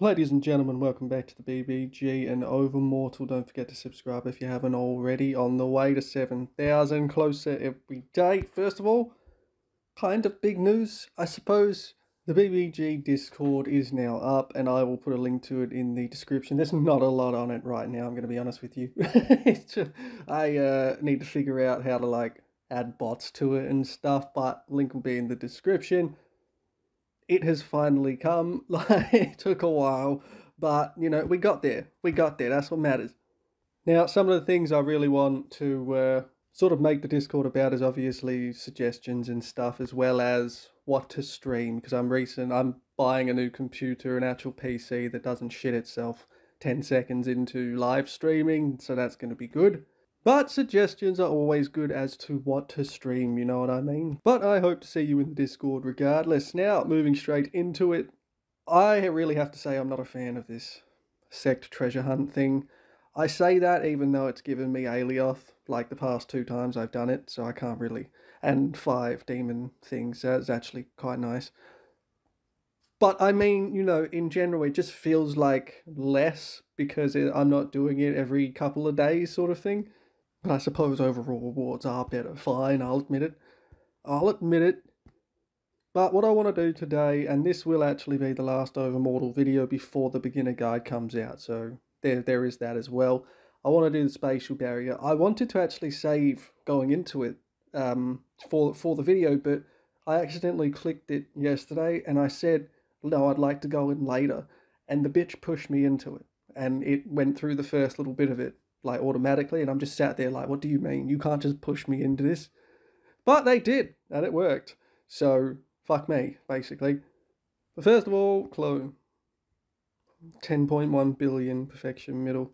Ladies and gentlemen, welcome back to the BBG and Overmortal. Don't forget to subscribe if you haven't already. On the way to 7,000, closer every day. First of all, kind of big news, I suppose. The BBG Discord is now up, and I will put a link to it in the description. There's not a lot on it right now, I'm going to be honest with you. I need to figure out how to add bots to it and stuff, but link will be in the description. It has finally come. It took a while, but we got there. That's what matters. Now, some of the things I really want to sort of make the Discord about is obviously suggestions and stuff, as well as what to stream, because I'm buying a new computer, an actual PC that doesn't shit itself 10 seconds into live streaming, so that's going to be good. But suggestions are always good as to what to stream, you know what I mean? But I hope to see you in the Discord regardless. Now, moving straight into it, I really have to say I'm not a fan of this sect treasure hunt thing. I say that even though it's given me Alioth, like the past 2 times I've done it, so I can't really. And 5 demon things, that's actually quite nice. But I mean, in general, it just feels like less because I'm not doing it every couple of days sort of thing. But I suppose overall rewards are better. Fine, I'll admit it. But what I want to do today, and this will actually be the last Overmortal video before the beginner guide comes out, so there is that as well. I want to do the spatial barrier. I wanted to actually save going into it for the video, but I accidentally clicked it yesterday, and I said, no, I'd like to go in later. And the bitch pushed me into it, and it went through the first little bit of it automatically, and I'm just sat there like, what do you mean? You can't just push me into this. But they did, and it worked. So, fuck me, basically. But first of all, clone. 10.1 billion perfection middle.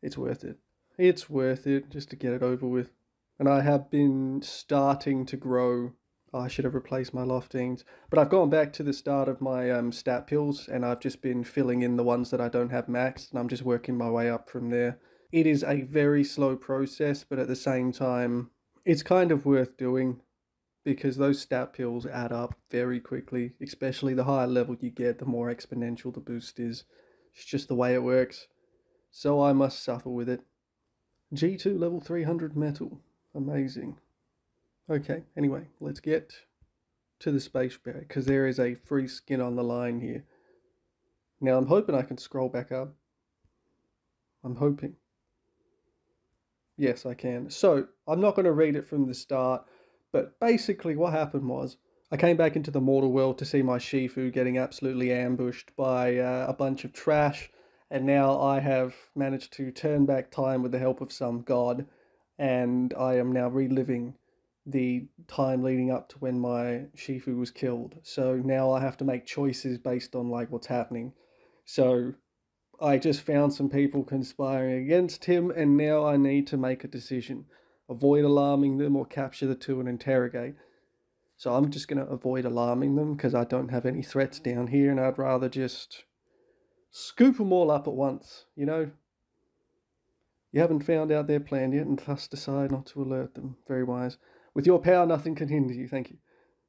It's worth it. It's worth it just to get it over with. And I have been starting to grow. I should have replaced my loftings. But I've gone back to the start of my stat pills, and I've just been filling in the ones that I don't have maxed, and I'm just working my way up from there. It is a very slow process, but at the same time, it's kind of worth doing because those stat pills add up very quickly, especially the higher level you get, the more exponential the boost is. It's just the way it works. So I must suffer with it. G2 level 300 metal. Amazing. Okay, anyway, let's get to the space barrier because there is a free skin on the line here. Now I'm hoping I can scroll back up. I'm hoping. Yes, I can. So, I'm not going to read it from the start, but basically what happened was, I came back into the mortal world to see my Shifu getting absolutely ambushed by a bunch of trash, and now I have managed to turn back time with the help of some god, and I am now reliving the time leading up to when my Shifu was killed. So now I have to make choices based on what's happening. So I just found some people conspiring against him, and now I need to make a decision. Avoid alarming them or capture the two and interrogate. So I'm just going to avoid alarming them because I don't have any threats down here, and I'd rather just scoop them all up at once, You haven't found out their plan yet, and thus decide not to alert them. Very wise. With your power, nothing can hinder you, thank you.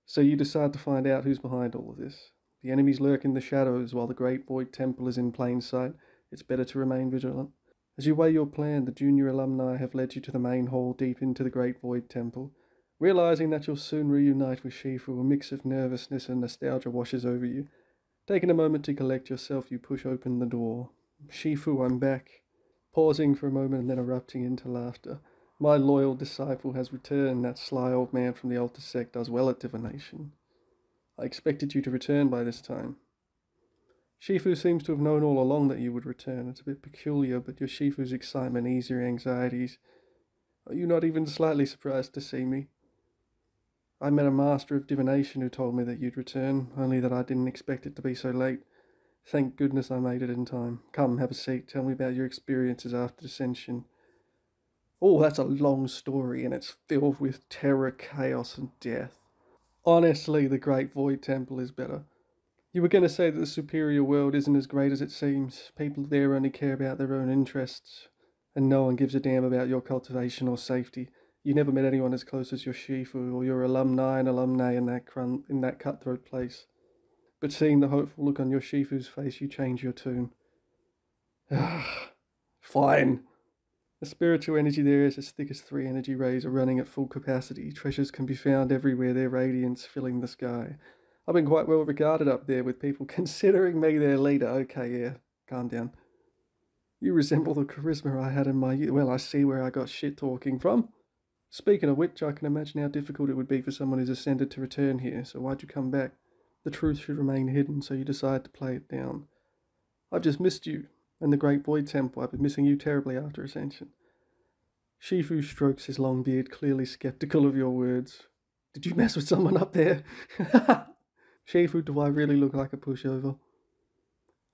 So you decide to find out who's behind all of this. The enemies lurk in the shadows while the Great Void Temple is in plain sight. It's better to remain vigilant. As you weigh your plan, the junior alumni have led you to the main hall deep into the Great Void Temple. Realizing that you'll soon reunite with Shifu, a mix of nervousness and nostalgia washes over you. Taking a moment to collect yourself, you push open the door. Shifu, I'm back. Pausing for a moment and then erupting into laughter. My loyal disciple has returned. That sly old man from the Altar Sect does well at divination. I expected you to return by this time. Shifu seems to have known all along that you would return. It's a bit peculiar, but your Shifu's excitement ease your anxieties. Are you not even slightly surprised to see me? I met a master of divination who told me that you'd return, only that I didn't expect it to be so late. Thank goodness I made it in time. Come, have a seat. Tell me about your experiences after Ascension. Oh, that's a long story, and it's filled with terror, chaos, and death. Honestly, the Great Void Temple is better. You were going to say that the superior world isn't as great as it seems. People there only care about their own interests, and no one gives a damn about your cultivation or safety. You never met anyone as close as your Shifu or your alumni and alumnae in that cutthroat place. but seeing the hopeful look on your Shifu's face, you change your tune. Fine. The spiritual energy there is as thick as 3 energy rays are running at full capacity. Treasures can be found everywhere, their radiance filling the sky. I've been quite well regarded up there, with people considering me their leader. Okay, yeah, calm down. You resemble the charisma I had in my youth. Well, I see where I got shit talking from. Speaking of which, I can imagine how difficult it would be for someone who's ascended to return here, so why'd you come back? The truth should remain hidden, so you decide to play it down. I've just missed you, and the Great Void Temple. I've been missing you terribly after Ascension. Shifu strokes his long beard, clearly skeptical of your words. Did you mess with someone up there? Shifu, do I really look like a pushover?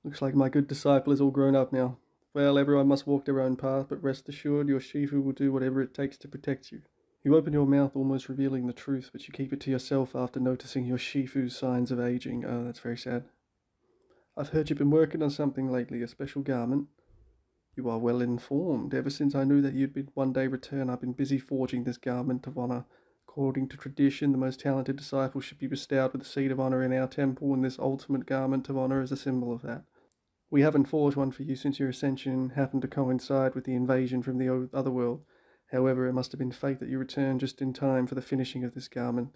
Looks like my good disciple is all grown up now. Well, everyone must walk their own path, but rest assured your Shifu will do whatever it takes to protect you. You open your mouth almost revealing the truth, but you keep it to yourself after noticing your Shifu's signs of aging. Oh, that's very sad. I've heard you've been working on something lately, a special garment. You are well informed. Ever since I knew that you'd been one day return, I've been busy forging this garment of honor. According to tradition, the most talented disciple should be bestowed with the seat of honor in our temple, and this ultimate garment of honor is a symbol of that. We haven't forged one for you since your ascension happened to coincide with the invasion from the other world. However, it must have been fate that you returned just in time for the finishing of this garment.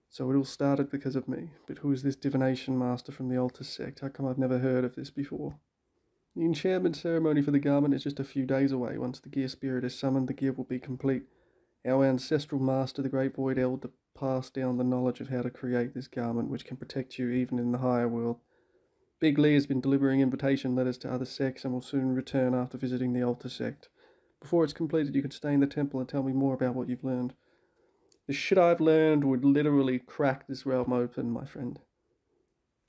So it all started because of me. But who is this divination master from the altar sect? How come I've never heard of this before? The enchantment ceremony for the garment is just a few days away. Once the gear spirit is summoned, the gear will be complete. Our ancestral master, the Great Void Elder, passed down the knowledge of how to create this garment, which can protect you even in the higher world. Big Lee has been delivering invitation letters to other sects and will soon return after visiting the altar sect. Before it's completed, you can stay in the temple and tell me more about what you've learned. The shit I've learned would literally crack this realm open, my friend.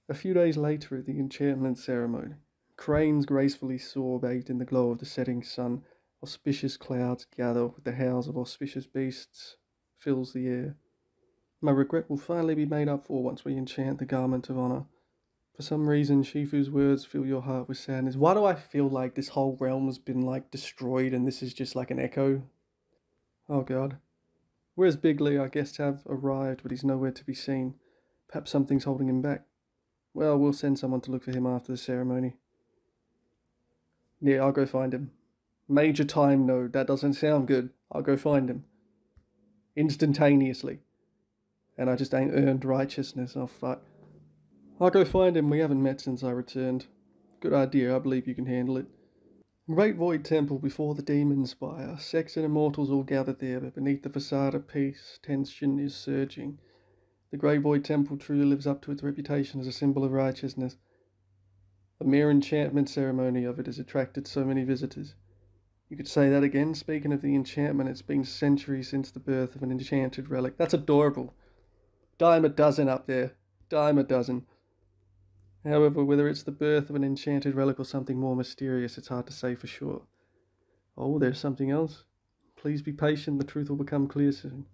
A few days later at the enchantment ceremony, cranes gracefully soar bathed in the glow of the setting sun. Auspicious clouds gather with the howls of auspicious beasts fills the air. My regret will finally be made up for once we enchant the garment of honor. For some reason, Shifu's words fill your heart with sadness. Why do I feel like this whole realm has been, destroyed and this is just like an echo? Oh god. Where's Big Lee? Our guests have arrived, but he's nowhere to be seen. Perhaps something's holding him back. Well, we'll send someone to look for him after the ceremony. Yeah, I'll go find him. Major time node. That doesn't sound good. I'll go find him. Instantaneously. And I just ain't earned righteousness. Oh, fuck. I'll go find him. We haven't met since I returned. Good idea. I believe you can handle it. Great Void Temple before the Demon Spire. Sects and immortals all gathered there, but beneath the facade of peace, tension is surging. The Great Void Temple truly lives up to its reputation as a symbol of righteousness. The mere enchantment ceremony of it has attracted so many visitors. You could say that again. Speaking of the enchantment, it's been centuries since the birth of an enchanted relic. That's adorable. Dime a dozen up there. Dime a dozen. However, whether it's the birth of an enchanted relic or something more mysterious, it's hard to say for sure. Oh, there's something else. Please be patient, the truth will become clear soon.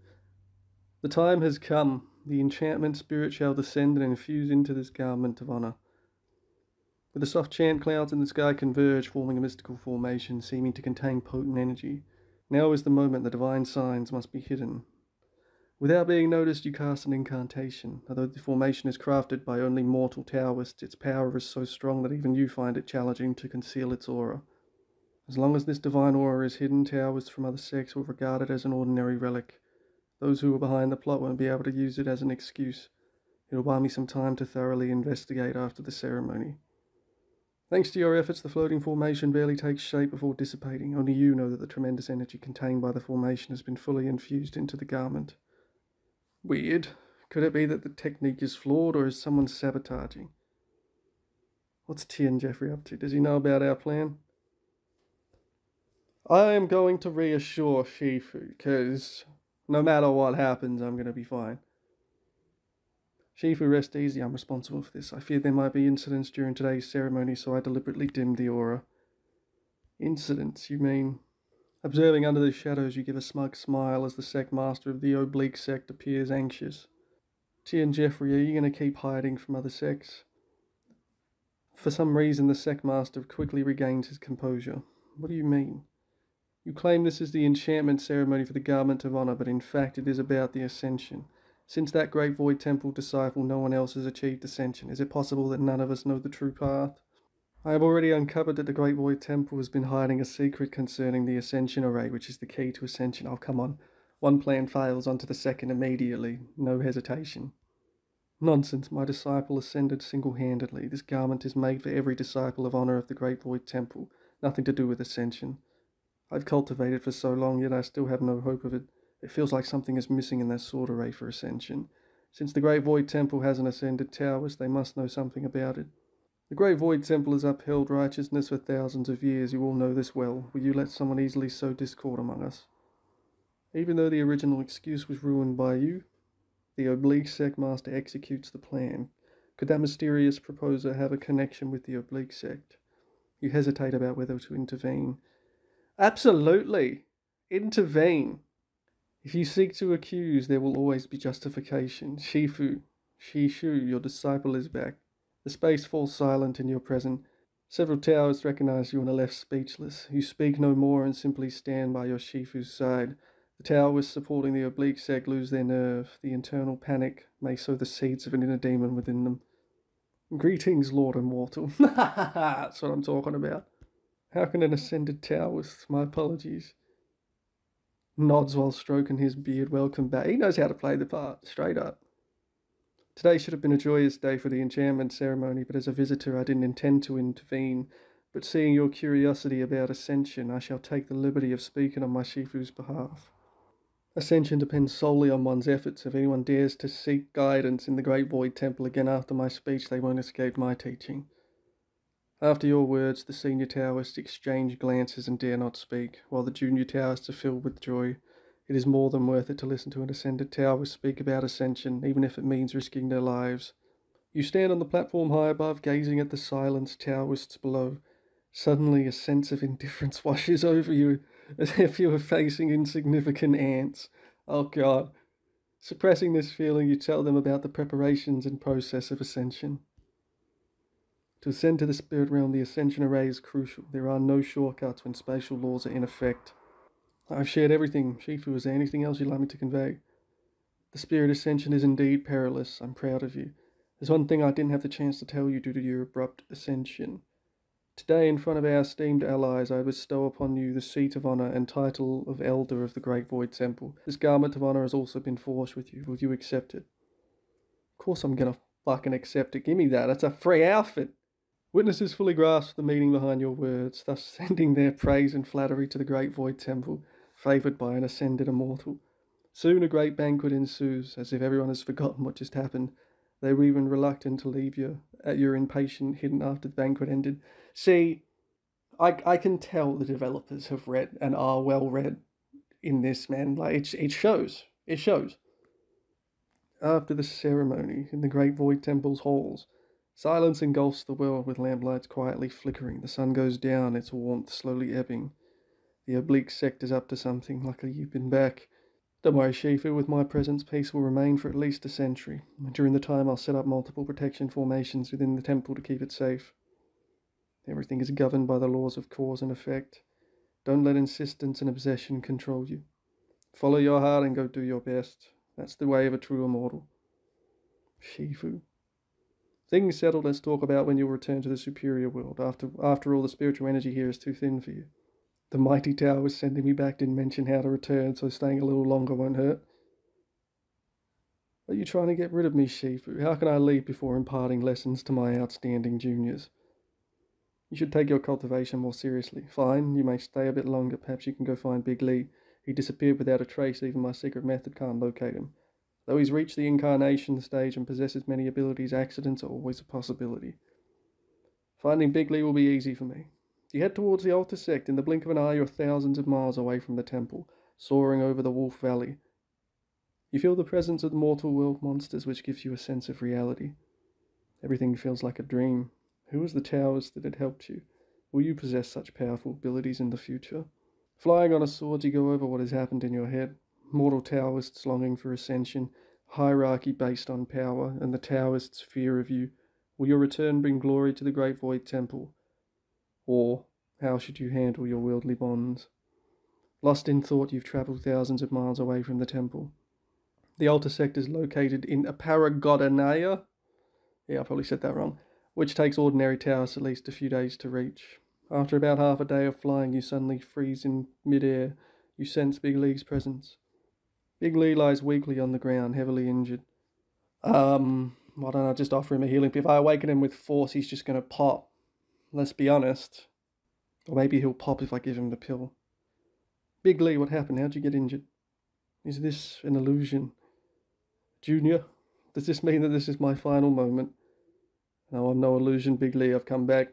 The time has come. The enchantment spirit shall descend and infuse into this garment of honor. With the soft chant clouds in the sky converge, forming a mystical formation, seeming to contain potent energy. Now is the moment the divine signs must be hidden. Without being noticed, you cast an incantation. Although the formation is crafted by only mortal Taoists, its power is so strong that even you find it challenging to conceal its aura. As long as this divine aura is hidden, Taoists from other sects will regard it as an ordinary relic. Those who are behind the plot won't be able to use it as an excuse. It'll buy me some time to thoroughly investigate after the ceremony. Thanks to your efforts, the floating formation barely takes shape before dissipating. Only you know that the tremendous energy contained by the formation has been fully infused into the garment. Weird. Could it be that the technique is flawed, or is someone sabotaging? What's T and Jeffrey up to? Does he know about our plan? I am going to reassure Shifu, because no matter what happens, I'm going to be fine. Shifu, rest easy. I'm responsible for this. I feared there might be incidents during today's ceremony, so I deliberately dimmed the aura. Incidents, you mean? Observing under the shadows, you give a smug smile as the sect master of the oblique sect appears anxious. T and Jeffrey, are you going to keep hiding from other sects? For some reason, the sect master quickly regains his composure. What do you mean? You claim this is the enchantment ceremony for the garment of honor, but in fact it is about the ascension. Since that great void temple disciple, no one else has achieved ascension. Is it possible that none of us know the true path? I have already uncovered that the Great Void Temple has been hiding a secret concerning the Ascension Array, which is the key to Ascension. Oh, come on. One plan fails, onto the second immediately. No hesitation. Nonsense, my disciple ascended single-handedly. This garment is made for every disciple of honor of the Great Void Temple. Nothing to do with Ascension. I've cultivated for so long, yet I still have no hope of it. It feels like something is missing in their sword array for Ascension. Since the Great Void Temple hasn't ascended Taoist, they must know something about it. The Great Void Temple has upheld righteousness for thousands of years. You all know this well. Will you let someone easily sow discord among us? Even though the original excuse was ruined by you, the oblique sect master executes the plan. Could that mysterious proposer have a connection with the oblique sect? You hesitate about whether to intervene. Absolutely! Intervene! If you seek to accuse, there will always be justification. Shifu, Shishu, your disciple is back. The space falls silent in your presence. Several Taoists recognize you and are left speechless. You speak no more and simply stand by your Shifu's side. The Taoists supporting the oblique sect lose their nerve. The internal panic may sow the seeds of an inner demon within them. Greetings, Lord Immortal. That's what I'm talking about. How can an ascended Taoist? My apologies. Nods while stroking his beard. Welcome back. He knows how to play the part, straight up. Today should have been a joyous day for the enchantment ceremony, but as a visitor I didn't intend to intervene. But seeing your curiosity about Ascension, I shall take the liberty of speaking on my Shifu's behalf. Ascension depends solely on one's efforts. If anyone dares to seek guidance in the Great Void Temple again after my speech, they won't escape my teaching. After your words, the senior Taoists exchange glances and dare not speak, while the junior Taoists are filled with joy. It is more than worth it to listen to an ascended Taoist speak about Ascension, even if it means risking their lives. You stand on the platform high above, gazing at the silenced Taoists below. Suddenly a sense of indifference washes over you, as if you were facing insignificant ants. Oh God. Suppressing this feeling, you tell them about the preparations and process of Ascension. To ascend to the spirit realm, the Ascension Array is crucial. There are no shortcuts when spatial laws are in effect. I've shared everything. Shifu, is there anything else you'd like me to convey? The spirit ascension is indeed perilous. I'm proud of you. There's one thing I didn't have the chance to tell you due to your abrupt ascension. Today, in front of our esteemed allies, I bestow upon you the seat of honor and title of Elder of the Great Void Temple. This garment of honor has also been forged with you. Will you accept it? Of course I'm gonna fucking accept it. Give me that. It's a free outfit. Witnesses fully grasp the meaning behind your words, thus sending their praise and flattery to the Great Void Temple, favoured by an ascended immortal. Soon a great banquet ensues, as if everyone has forgotten what just happened. They were even reluctant to leave you at your impatient hidden after the banquet ended. See, I can tell the developers have read and are well read in this, man. Like it shows. It shows. After the ceremony in the Great Void Temple's halls, silence engulfs the world with lamplights quietly flickering. The sun goes down, its warmth slowly ebbing. The oblique sect is up to something. Luckily you've been back. Don't worry, Shifu, with my presence, peace will remain for at least a century. During the time, I'll set up multiple protection formations within the temple to keep it safe. Everything is governed by the laws of cause and effect. Don't let insistence and obsession control you. Follow your heart and go do your best. That's the way of a true immortal. Shifu. Things settled, let's talk about when you'll return to the superior world. After all, the spiritual energy here is too thin for you. The mighty Taoist sending me back didn't mention how to return, so staying a little longer won't hurt. Are you trying to get rid of me, Shifu? How can I leave before imparting lessons to my outstanding juniors? You should take your cultivation more seriously. Fine, you may stay a bit longer. Perhaps you can go find Big Lee. He disappeared without a trace. Even my secret method can't locate him. Though he's reached the incarnation stage and possesses many abilities, accidents are always a possibility. Finding Big Lee will be easy for me. You head towards the altar sect. In the blink of an eye, you're thousands of miles away from the temple, soaring over the Wolf Valley. You feel the presence of the mortal world monsters, which gives you a sense of reality. Everything feels like a dream. Who was the Taoist that had helped you? Will you possess such powerful abilities in the future? Flying on a sword, you go over what has happened in your head. Mortal Taoists longing for ascension, hierarchy based on power, and the Taoists' fear of you. Will your return bring glory to the Great Void Temple? Or how should you handle your worldly bonds? Lost in thought, you've travelled thousands of miles away from the temple. The altar sector is located in Aparagodinaya. Yeah, I probably said that wrong. Which takes ordinary towers at least a few days to reach. After about half a day of flying, you suddenly freeze in mid-air. You sense Big Lee's presence. Big Lee lies weakly on the ground, heavily injured. Why don't I just offer him a healing? If I awaken him with force, he's just going to pop. Let's be honest. Or maybe he'll pop if I give him the pill. Big Lee, what happened? How'd you get injured? Is this an illusion? Junior, does this mean that this is my final moment? No, I'm no illusion, Big Lee. I've come back.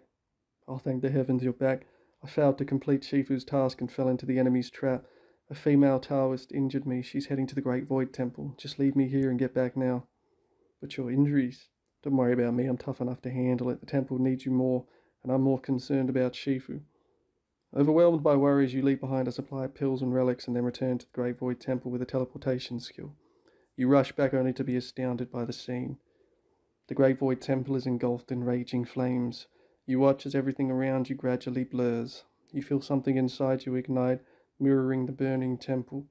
Oh, thank the heavens you're back. I failed to complete Shifu's task and fell into the enemy's trap. A female Taoist injured me. She's heading to the Great Void Temple. Just leave me here and get back now. But your injuries? Don't worry about me. I'm tough enough to handle it. The temple needs you more, and I'm more concerned about Shifu. Overwhelmed by worries, you leave behind a supply of pills and relics and then return to the Great Void Temple with a teleportation skill. You rush back only to be astounded by the scene. The Great Void Temple is engulfed in raging flames. You watch as everything around you gradually blurs. You feel something inside you ignite, mirroring the burning temple.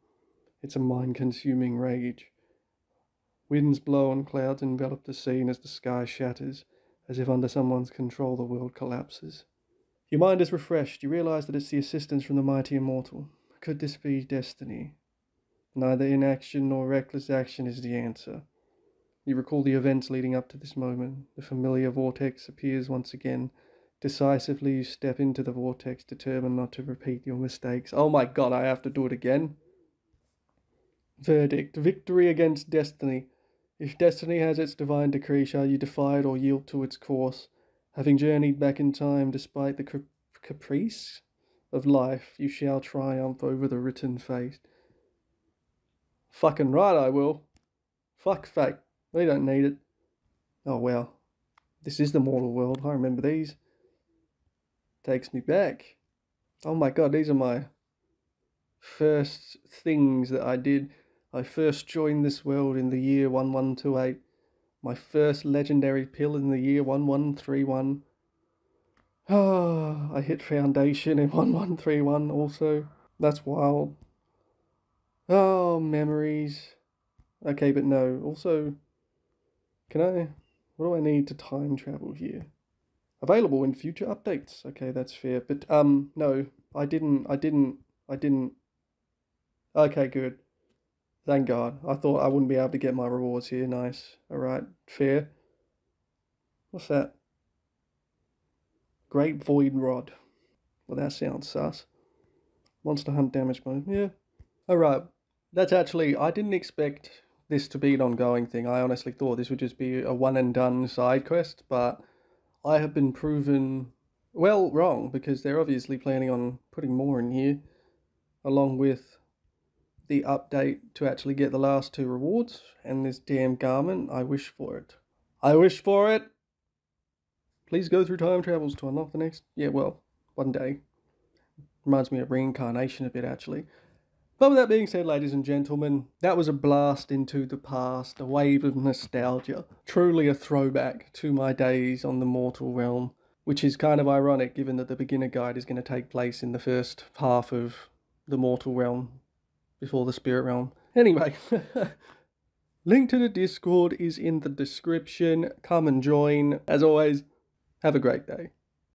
It's a mind-consuming rage. Winds blow and clouds envelop the scene as the sky shatters. As if under someone's control, the world collapses. Your mind is refreshed. You realize that it's the assistance from the mighty immortal. Could this be destiny? Neither inaction nor reckless action is the answer. You recall the events leading up to this moment. The familiar vortex appears once again. Decisively, you step into the vortex, determined not to repeat your mistakes. Oh my god, I have to do it again. Verdict. Victory against destiny. If destiny has its divine decree, shall you defy it or yield to its course? Having journeyed back in time despite the caprice of life, you shall triumph over the written fate. Fucking right I will. Fuck fate. We don't need it. Oh well. This is the mortal world. I remember these. Takes me back. Oh my god, these are my first things that I did. I first joined this world in the year 1128. My first legendary pill in the year 1131. I hit Foundation in 1131 also. That's wild. Oh, memories. Okay, but no. Also, what do I need to time travel here? Available in future updates. Okay, that's fair. But, no, I didn't. Okay, good. Thank God. I thought I wouldn't be able to get my rewards here. Nice. Alright, fair. What's that? Great Void Rod. Well, that sounds sus. Monster Hunt damage bonus. Yeah. Alright. That's actually, I didn't expect this to be an ongoing thing. I honestly thought this would just be a one and done side quest, but I have been proven, well, wrong, because they're obviously planning on putting more in here, along with the update to actually get the last 2 rewards, and this damn garment. I wish for it. I wish for it! Please go through time travels to unlock the next, yeah, well, one day. Reminds me of reincarnation a bit, actually. But with that being said, ladies and gentlemen, that was a blast into the past, a wave of nostalgia. Truly a throwback to my days on the mortal realm, which is kind of ironic given that the beginner guide is going to take place in the first half of the mortal realm before the spirit realm. Anyway, link to the Discord is in the description. Come and join. As always, have a great day.